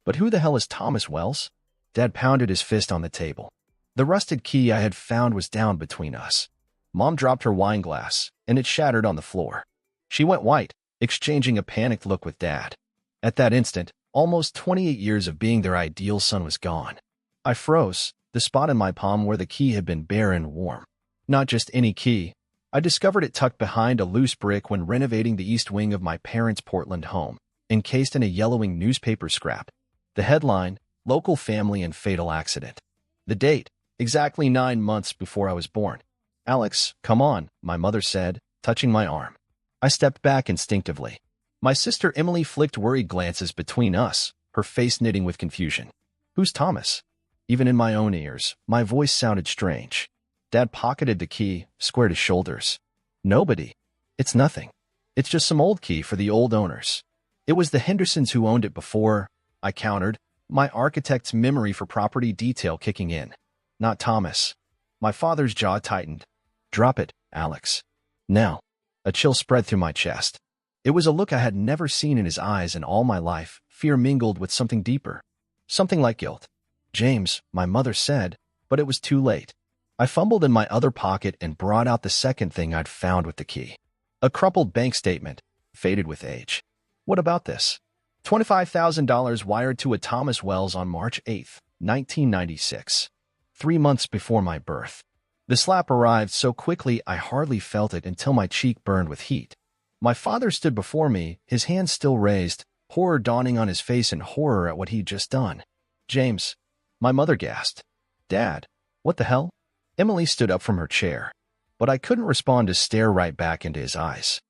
But who the hell is Thomas Wells? Dad pounded his fist on the table. The rusted key I had found was down between us. Mom dropped her wine glass, and it shattered on the floor. She went white, exchanging a panicked look with Dad. At that instant, almost 28 years of being their ideal son was gone. I froze, the spot in my palm where the key had been bare and warm. Not just any key. I discovered it tucked behind a loose brick when renovating the east wing of my parents' Portland home, encased in a yellowing newspaper scrap. The headline, Local Family and Fatal Accident. The date, exactly 9 months before I was born. Alex, come on, my mother said, touching my arm. I stepped back instinctively. My sister Emily flicked worried glances between us, her face knitting with confusion. Who's Thomas? Even in my own ears, my voice sounded strange. Dad pocketed the key, squared his shoulders. Nobody. It's nothing. It's just some old key for the old owners. It was the Hendersons who owned it before, I countered, my architect's memory for property detail kicking in. Not Thomas. My father's jaw tightened. Drop it, Alex. Now. A chill spread through my chest. It was a look I had never seen in his eyes in all my life, fear mingled with something deeper. Something like guilt. James, my mother said, but it was too late. I fumbled in my other pocket and brought out the second thing I'd found with the key. A crumpled bank statement, faded with age. What about this? $25,000 wired to a Thomas Wells on March 8, 1996. 3 months before my birth. The slap arrived so quickly I hardly felt it until my cheek burned with heat. My father stood before me, his hands still raised, horror dawning on his face and horror at what he'd just done. James. My mother gasped. Dad. What the hell? Emily stood up from her chair, but I couldn't respond to stare right back into his eyes.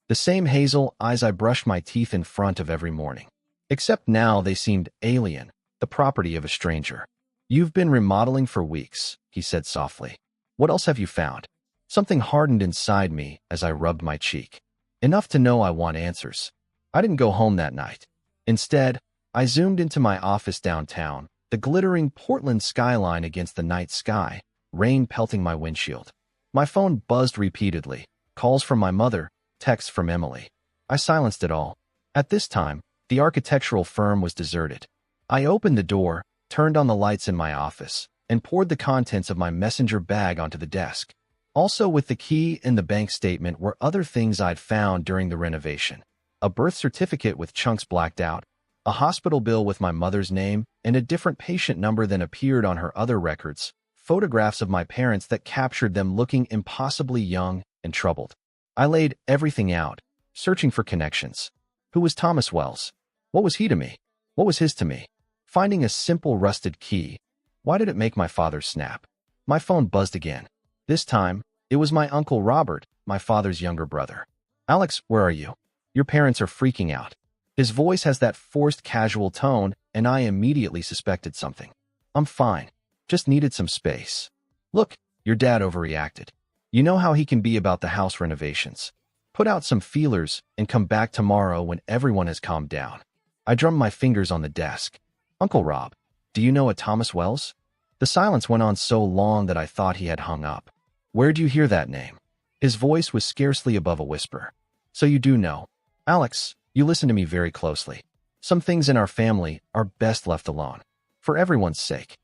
The same hazel eyes I brushed my teeth in front of every morning. Except now they seemed alien, the property of a stranger. You've been remodeling for weeks, he said softly. What else have you found? Something hardened inside me as I rubbed my cheek. Enough to know I want answers. I didn't go home that night. Instead, I zoomed into my office downtown, the glittering Portland skyline against the night sky, rain pelting my windshield. My phone buzzed repeatedly, calls from my mother, texts from Emily. I silenced it all. At this time, the architectural firm was deserted. I opened the door, turned on the lights in my office, and poured the contents of my messenger bag onto the desk. Also with the key and the bank statement were other things I'd found during the renovation. A birth certificate with chunks blacked out, a hospital bill with my mother's name and a different patient number than appeared on her other records, photographs of my parents that captured them looking impossibly young and troubled. I laid everything out, searching for connections. Who was Thomas Wells? What was he to me? What was his to me? Finding a simple rusted key. Why did it make my father snap? My phone buzzed again. This time, it was my Uncle Robert, my father's younger brother. Alex, where are you? Your parents are freaking out. His voice has that forced casual tone, and I immediately suspected something. I'm fine. Just needed some space. Look, your dad overreacted. You know how he can be about the house renovations. Put out some feelers and come back tomorrow when everyone has calmed down. I drummed my fingers on the desk. Uncle Rob, do you know a Thomas Wells? The silence went on so long that I thought he had hung up. Where'd you hear that name? His voice was scarcely above a whisper. So you do know. Alex, you listen to me very closely. Some things in our family are best left alone. For everyone's sake.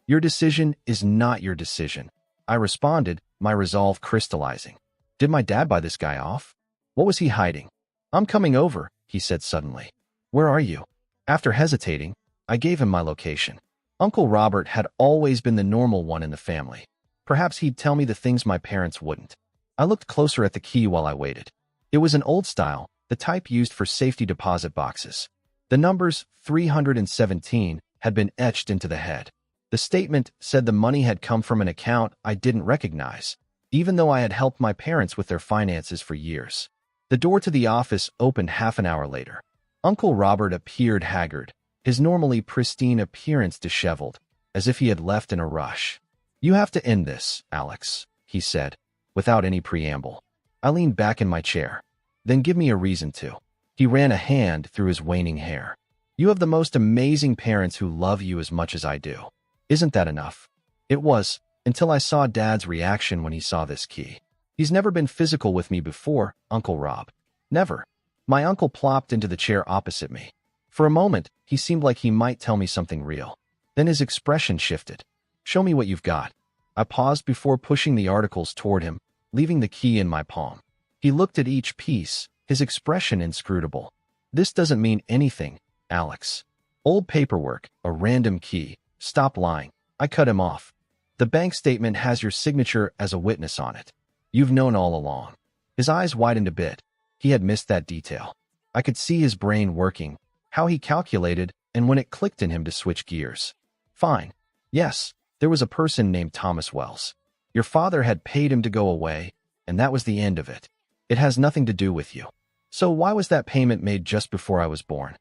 Your decision is not your decision. I responded, my resolve crystallizing. Did my dad buy this guy off? What was he hiding? I'm coming over, he said suddenly. Where are you? After hesitating, I gave him my location. Uncle Robert had always been the normal one in the family. Perhaps he'd tell me the things my parents wouldn't. I looked closer at the key while I waited. It was an old style, the type used for safety deposit boxes. The numbers 317 had been etched into the head. The statement said the money had come from an account I didn't recognize, even though I had helped my parents with their finances for years. The door to the office opened half an hour later. Uncle Robert appeared haggard, his normally pristine appearance disheveled, as if he had left in a rush. You have to end this, Alex, he said, without any preamble. I leaned back in my chair. Then give me a reason to. He ran a hand through his waning hair. You have the most amazing parents who love you as much as I do. Isn't that enough? It was, until I saw Dad's reaction when he saw this key. He's never been physical with me before, Uncle Rob. Never. My uncle plopped into the chair opposite me. For a moment, he seemed like he might tell me something real. Then his expression shifted. Show me what you've got. I paused before pushing the articles toward him, leaving the key in my palm. He looked at each piece, his expression inscrutable. This doesn't mean anything, Alex. Old paperwork, a random key. Stop lying. I cut him off. The bank statement has your signature as a witness on it. You've known all along. His eyes widened a bit. He had missed that detail. I could see his brain working, how he calculated, and when it clicked in him to switch gears. Fine. Yes, there was a person named Thomas Wells. Your father had paid him to go away, and that was the end of it. It has nothing to do with you. So why was that payment made just before I was born?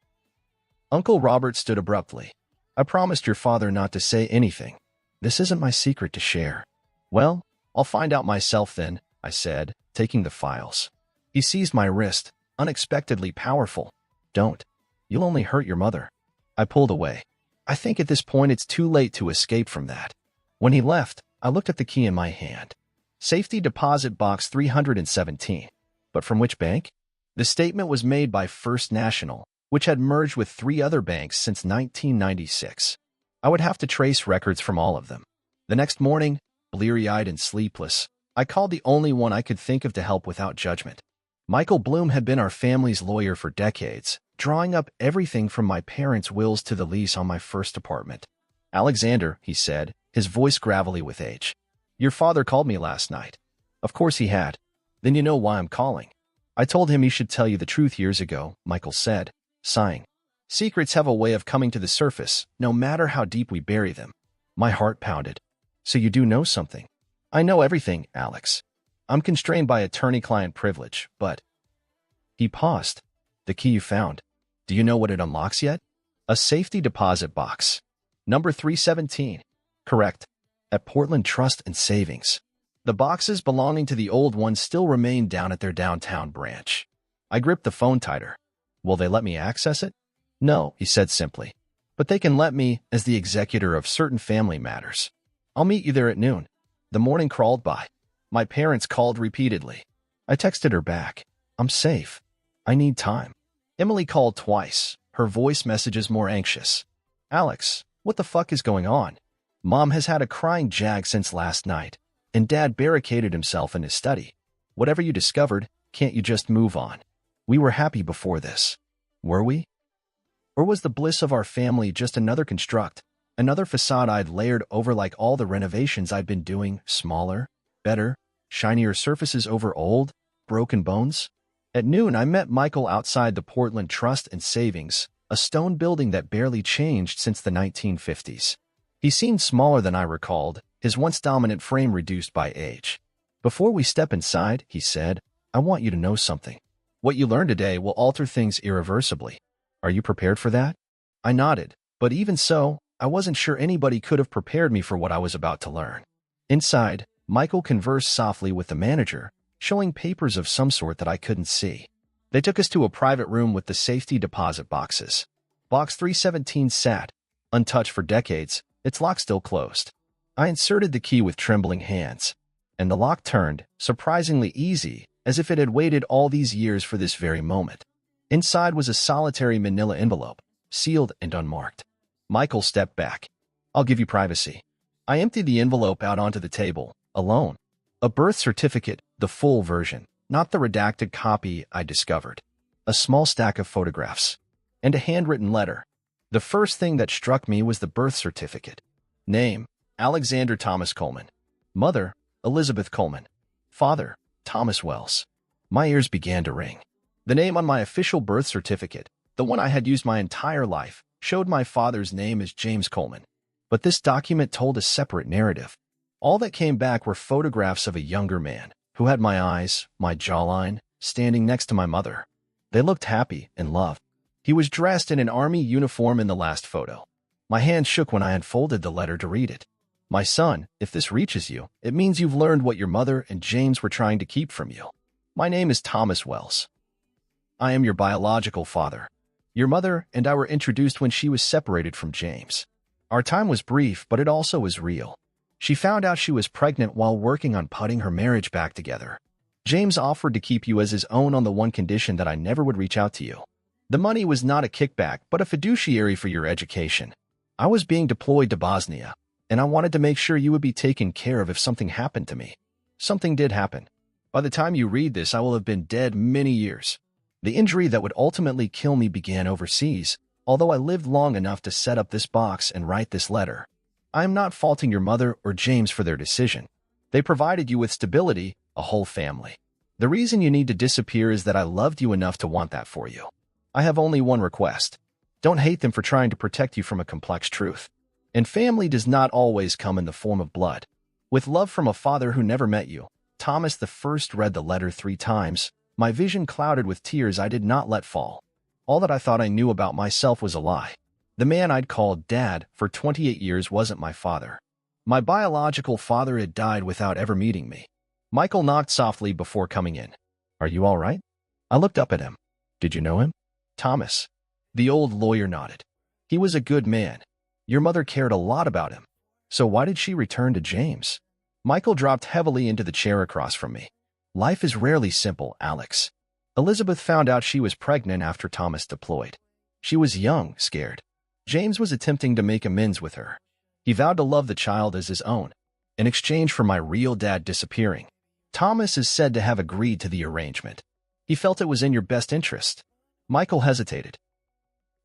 Uncle Robert stood abruptly. I promised your father not to say anything. This isn't my secret to share. Well, I'll find out myself then, I said, taking the files. He seized my wrist, unexpectedly powerful. Don't. You'll only hurt your mother. I pulled away. I think at this point it's too late to escape from that. When he left, I looked at the key in my hand. Safety Deposit Box 317. But from which bank? The statement was made by First National, which had merged with 3 other banks since 1996. I would have to trace records from all of them. The next morning, bleary-eyed and sleepless, I called the only one I could think of to help without judgment. Michael Bloom had been our family's lawyer for decades, drawing up everything from my parents' wills to the lease on my first apartment. Alexander, he said, his voice gravelly with age. Your father called me last night. Of course he had. Then you know why I'm calling. I told him he should tell you the truth years ago, Michael said, sighing. Secrets have a way of coming to the surface, no matter how deep we bury them. My heart pounded. So you do know something? I know everything, Alex. I'm constrained by attorney-client privilege, but... He paused. The key you found. Do you know what it unlocks yet? A safety deposit box. Number 317. Correct. At Portland Trust and Savings. The boxes belonging to the old one still remain down at their downtown branch. I gripped the phone tighter. Will they let me access it? No, he said simply. But they can let me as the executor of certain family matters. I'll meet you there at noon. The morning crawled by. My parents called repeatedly. I texted her back. I'm safe. I need time. Emily called twice, her voice messages more anxious. Alex, what the fuck is going on? Mom has had a crying jag since last night, and Dad barricaded himself in his study. Whatever you discovered, can't you just move on? We were happy before this. Were we? Or was the bliss of our family just another construct, another facade I'd layered over like all the renovations I'd been doing, smaller, better, shinier surfaces over old, broken bones? At noon, I met Michael outside the Portland Trust and Savings, a stone building that barely changed since the 1950s. He seemed smaller than I recalled, his once dominant frame reduced by age. Before we step inside, he said, I want you to know something. What you learn today will alter things irreversibly. Are you prepared for that? I nodded, but even so, I wasn't sure anybody could have prepared me for what I was about to learn. Inside, Michael conversed softly with the manager, showing papers of some sort that I couldn't see. They took us to a private room with the safety deposit boxes. Box 317 sat, untouched for decades, its lock still closed. I inserted the key with trembling hands, and the lock turned, surprisingly easy, as if it had waited all these years for this very moment. Inside was a solitary manila envelope, sealed and unmarked. Michael stepped back. I'll give you privacy. I emptied the envelope out onto the table, alone. A birth certificate, the full version, not the redacted copy I discovered. A small stack of photographs. And a handwritten letter. The first thing that struck me was the birth certificate. Name, Alexander Thomas Coleman. Mother, Elizabeth Coleman. Father, Thomas Wells. My ears began to ring. The name on my official birth certificate, the one I had used my entire life, showed my father's name as James Coleman. But this document told a separate narrative. All that came back were photographs of a younger man, who had my eyes, my jawline, standing next to my mother. They looked happy and loved. He was dressed in an army uniform in the last photo. My hand shook when I unfolded the letter to read it. My son, if this reaches you, it means you've learned what your mother and James were trying to keep from you. My name is Thomas Wells. I am your biological father. Your mother and I were introduced when she was separated from James. Our time was brief, but it also was real. She found out she was pregnant while working on putting her marriage back together. James offered to keep you as his own on the one condition that I never would reach out to you. The money was not a kickback, but a fiduciary for your education. I was being deployed to Bosnia, and I wanted to make sure you would be taken care of if something happened to me. Something did happen. By the time you read this, I will have been dead many years. The injury that would ultimately kill me began overseas, although I lived long enough to set up this box and write this letter. I am not faulting your mother or James for their decision. They provided you with stability, a whole family. The reason you need to disappear is that I loved you enough to want that for you. I have only one request. Don't hate them for trying to protect you from a complex truth. And family does not always come in the form of blood. With love from a father who never met you, Thomas the First read the letter 3 times, my vision clouded with tears I did not let fall. All that I thought I knew about myself was a lie. The man I'd called Dad for 28 years wasn't my father. My biological father had died without ever meeting me. Michael knocked softly before coming in. Are you all right? I looked up at him. Did you know him? Thomas. The old lawyer nodded. He was a good man. Your mother cared a lot about him. So why did she return to James? Michael dropped heavily into the chair across from me. Life is rarely simple, Alex. Elizabeth found out she was pregnant after Thomas deployed. She was young, scared. James was attempting to make amends with her. He vowed to love the child as his own, in exchange for my real dad disappearing. Thomas is said to have agreed to the arrangement. He felt it was in your best interest. Michael hesitated.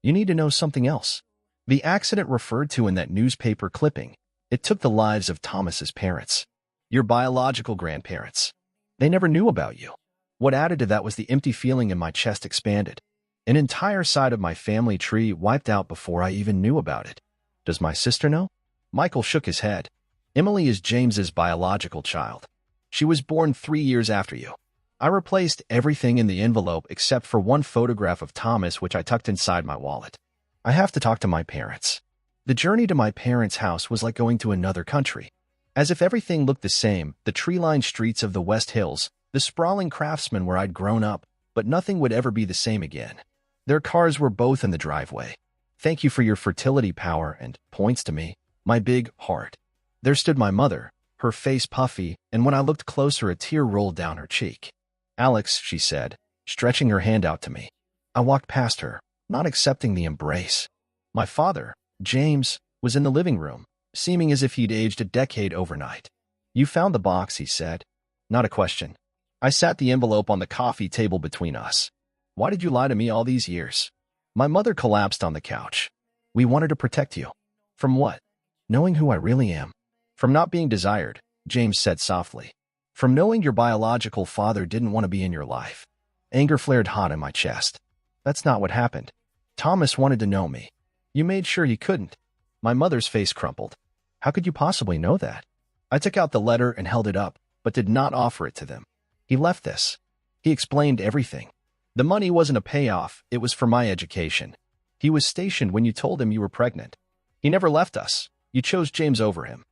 You need to know something else. The accident referred to in that newspaper clipping, it took the lives of Thomas's parents, your biological grandparents. They never knew about you. What added to that was the empty feeling in my chest expanded. An entire side of my family tree wiped out before I even knew about it. Does my sister know? Michael shook his head. Emily is James's biological child. She was born 3 years after you. I replaced everything in the envelope except for one photograph of Thomas, which I tucked inside my wallet. I have to talk to my parents. The journey to my parents' house was like going to another country. As if everything looked the same, the tree-lined streets of the West Hills, the sprawling craftsman where I'd grown up, but nothing would ever be the same again. Their cars were both in the driveway. Thank you for your fertility power and points to me, my big heart. There stood my mother, her face puffy, and when I looked closer, a tear rolled down her cheek. Alex, she said, stretching her hand out to me. I walked past her, not accepting the embrace. My father, James, was in the living room, seeming as if he'd aged a decade overnight. You found the box, he said. Not a question. I sat the envelope on the coffee table between us. Why did you lie to me all these years? My mother collapsed on the couch. We wanted to protect you. From what? Knowing who I really am. From not being desired, James said softly. From knowing your biological father didn't want to be in your life. Anger flared hot in my chest. That's not what happened. Thomas wanted to know me. You made sure he couldn't. My mother's face crumpled. How could you possibly know that? I took out the letter and held it up, but did not offer it to them. He left this. He explained everything. The money wasn't a payoff, it was for my education. He was stationed when you told him you were pregnant. He never left us. You chose James over him.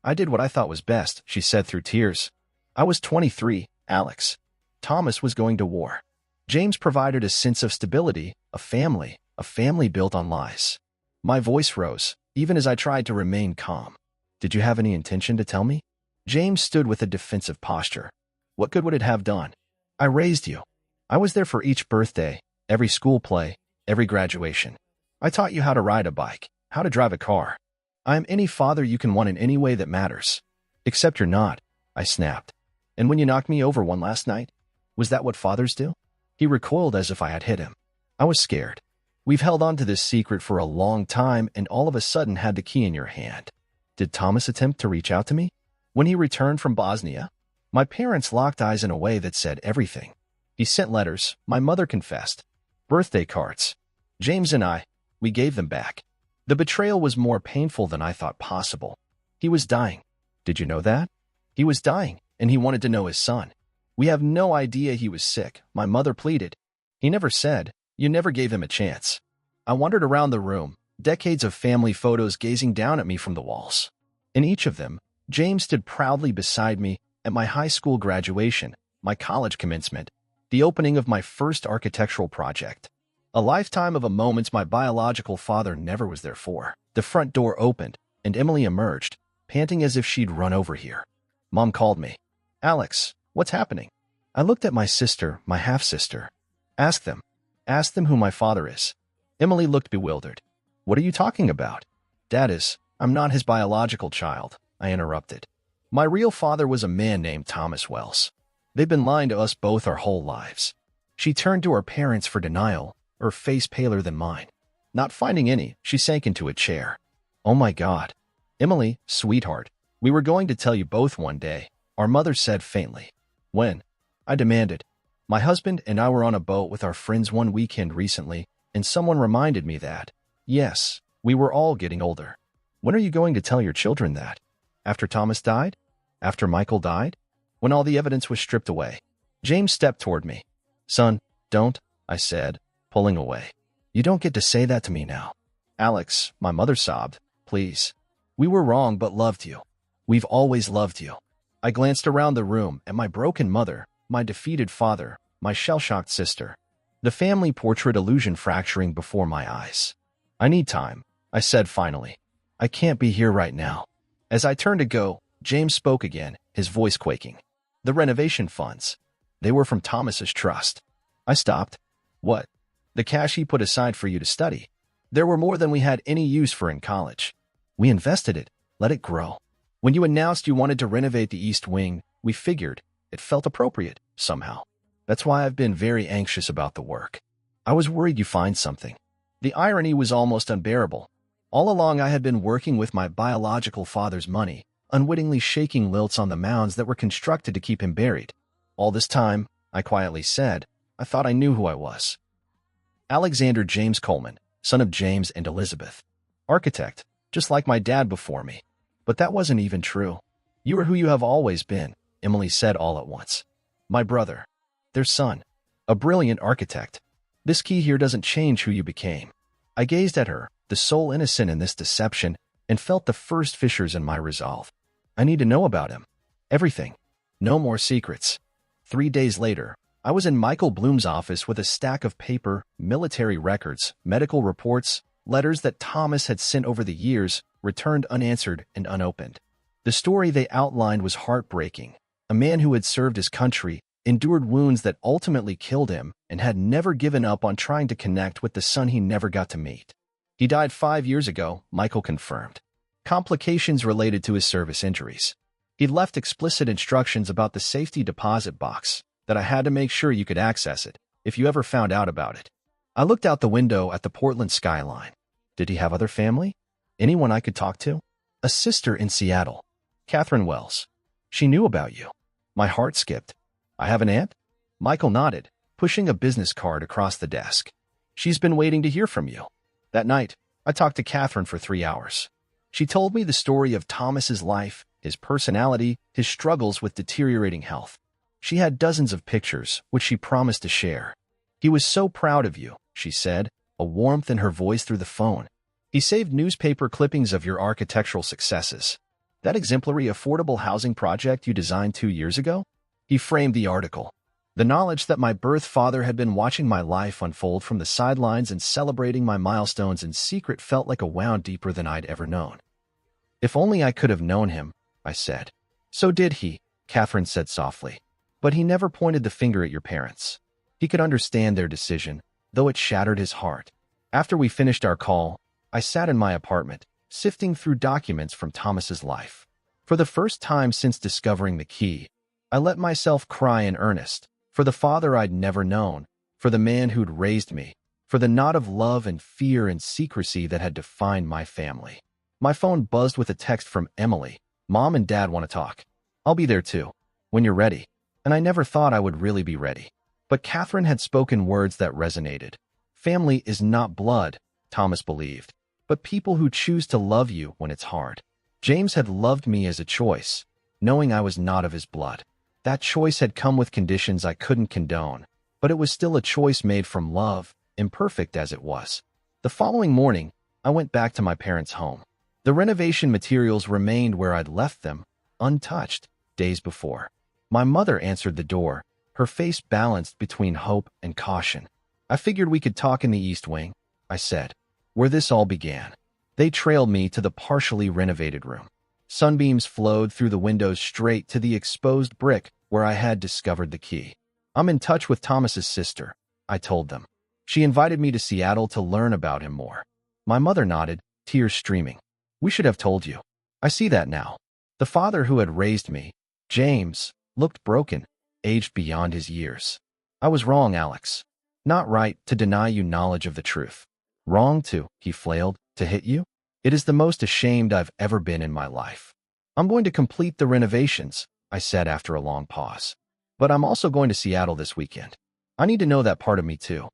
I did what I thought was best, she said through tears. I was 23, Alex. Thomas was going to war. James provided a sense of stability, a family built on lies. My voice rose, even as I tried to remain calm. Did you have any intention to tell me? James stood with a defensive posture. What good would it have done? I raised you. I was there for each birthday, every school play, every graduation. I taught you how to ride a bike, how to drive a car. I am any father you can want in any way that matters. Except you're not, I snapped. And when you knocked me over one last night, was that what fathers do? He recoiled as if I had hit him. I was scared. We've held on to this secret for a long time and all of a sudden had the key in your hand. Did Thomas attempt to reach out to me? When he returned from Bosnia, my parents locked eyes in a way that said everything. He sent letters, my mother confessed, birthday cards. James and I, we gave them back. The betrayal was more painful than I thought possible. He was dying. Did you know that? He was dying, and he wanted to know his son. We have no idea he was sick, my mother pleaded. He never said. You never gave him a chance. I wandered around the room, decades of family photos gazing down at me from the walls. In each of them, James stood proudly beside me at my high school graduation, my college commencement, the opening of my first architectural project. A lifetime of a moments my biological father never was there for. The front door opened, and Emily emerged, panting as if she'd run over here. Mom called me. Alex, what's happening? I looked at my sister, my half-sister. Ask them. Ask them who my father is. Emily looked bewildered. What are you talking about? Dad is. I'm not his biological child, I interrupted. My real father was a man named Thomas Wells. They've been lying to us both our whole lives. She turned to her parents for denial, her face paler than mine. Not finding any, she sank into a chair. Oh my God. Emily, sweetheart, we were going to tell you both one day, our mother said faintly. When? I demanded. My husband and I were on a boat with our friends one weekend recently, and someone reminded me that, yes, we were all getting older. When are you going to tell your children that? After Thomas died? After Michael died? When all the evidence was stripped away? James stepped toward me. Son, don't, I said, pulling away. You don't get to say that to me now. Alex, my mother sobbed, please. We were wrong but loved you. We've always loved you. I glanced around the room at my broken mother, my defeated father, my shell-shocked sister. The family portrait illusion fracturing before my eyes. I need time, I said finally. I can't be here right now. As I turned to go, James spoke again, his voice quaking. The renovation funds. They were from Thomas's trust. I stopped. What? The cash he put aside for you to study. There were more than we had any use for in college. We invested it, let it grow. When you announced you wanted to renovate the East Wing, we figured it felt appropriate, somehow. That's why I've been very anxious about the work. I was worried you find something. The irony was almost unbearable. All along I had been working with my biological father's money, unwittingly shaking lilts on the mounds that were constructed to keep him buried. All this time, I quietly said, I thought I knew who I was. Alexander James Coleman, son of James and Elizabeth. Architect, just like my dad before me. But that wasn't even true. You are who you have always been, Emily said all at once. My brother. Their son. A brilliant architect. This key here doesn't change who you became. I gazed at her, the sole innocent in this deception, and felt the first fissures in my resolve. I need to know about him. Everything. No more secrets. 3 days later, I was in Michael Bloom's office with a stack of paper, military records, medical reports, letters that Thomas had sent over the years, returned unanswered and unopened. The story they outlined was heartbreaking. A man who had served his country, endured wounds that ultimately killed him, and had never given up on trying to connect with the son he never got to meet. He died 5 years ago, Michael confirmed. Complications related to his service injuries. He'd left explicit instructions about the safety deposit box, that I had to make sure you could access it, if you ever found out about it. I looked out the window at the Portland skyline. Did he have other family? Anyone I could talk to? A sister in Seattle. Catherine Wells. She knew about you. My heart skipped. I have an aunt? Michael nodded, pushing a business card across the desk. She's been waiting to hear from you. That night, I talked to Catherine for 3 hours. She told me the story of Thomas's life, his personality, his struggles with deteriorating health. She had dozens of pictures, which she promised to share. He was so proud of you, she said, a warmth in her voice through the phone. He saved newspaper clippings of your architectural successes. That exemplary affordable housing project you designed 2 years ago? He framed the article. The knowledge that my birth father had been watching my life unfold from the sidelines and celebrating my milestones in secret felt like a wound deeper than I'd ever known. If only I could have known him, I said. So did he, Catherine said softly. But he never pointed the finger at your parents. He could understand their decision, though it shattered his heart. After we finished our call, I sat in my apartment, sifting through documents from Thomas's life. For the first time since discovering the key, I let myself cry in earnest, for the father I'd never known, for the man who'd raised me, for the knot of love and fear and secrecy that had defined my family. My phone buzzed with a text from Emily. Mom and Dad want to talk. I'll be there too, when you're ready. And I never thought I would really be ready. But Catherine had spoken words that resonated. Family is not blood, Thomas believed, but people who choose to love you when it's hard. James had loved me as a choice, knowing I was not of his blood. That choice had come with conditions I couldn't condone, but it was still a choice made from love, imperfect as it was. The following morning, I went back to my parents' home. The renovation materials remained where I'd left them, untouched, days before. My mother answered the door, her face balanced between hope and caution. I figured we could talk in the East Wing, I said, where this all began. They trailed me to the partially renovated room. Sunbeams flowed through the windows straight to the exposed brick where I had discovered the key. I'm in touch with Thomas's sister, I told them. She invited me to Seattle to learn about him more. My mother nodded, tears streaming. We should have told you. I see that now. The father who had raised me, James, looked broken, aged beyond his years. I was wrong, Alex. Not right to deny you knowledge of the truth. Wrong to, he flailed, to hit you? It is the most ashamed I've ever been in my life. I'm going to complete the renovations, I said after a long pause. But I'm also going to Seattle this weekend. I need to know that part of me too.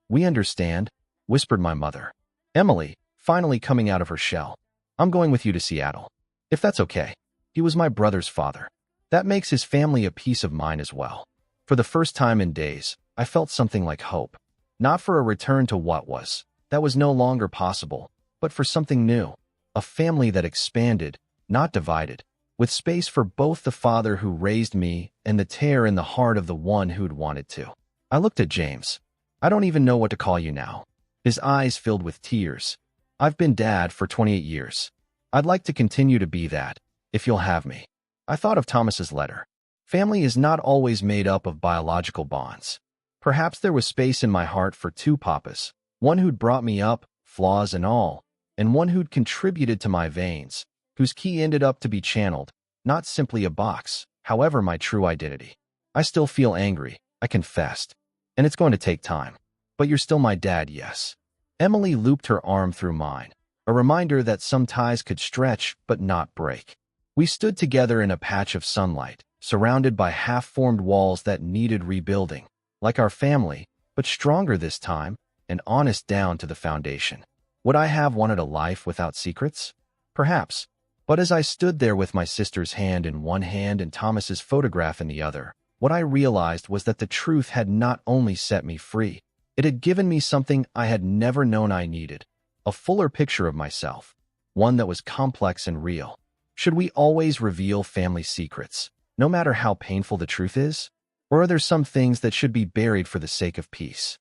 We understand, whispered my mother. Emily, finally coming out of her shell. I'm going with you to Seattle. If that's okay. He was my brother's father. That makes his family a piece of mine as well. For the first time in days, I felt something like hope. Not for a return to what was. That was no longer possible, but for something new. A family that expanded, not divided, with space for both the father who raised me and the tear in the heart of the one who'd wanted to. I looked at James. I don't even know what to call you now. His eyes filled with tears. I've been dad for 28 years. I'd like to continue to be that, if you'll have me. I thought of Thomas's letter. Family is not always made up of biological bonds. Perhaps there was space in my heart for two papas, one who'd brought me up, flaws and all, and one who'd contributed to my veins, whose key ended up to be channeled, not simply a box, however my true identity. I still feel angry, I confessed, and it's going to take time. But you're still my dad, yes. Emily looped her arm through mine, a reminder that some ties could stretch but not break. We stood together in a patch of sunlight, surrounded by half-formed walls that needed rebuilding, like our family, but stronger this time, and honest down to the foundation. Would I have wanted a life without secrets? Perhaps. But as I stood there with my sister's hand in one hand and Thomas's photograph in the other, what I realized was that the truth had not only set me free, it had given me something I had never known I needed, a fuller picture of myself, one that was complex and real. Should we always reveal family secrets, no matter how painful the truth is? Or are there some things that should be buried for the sake of peace?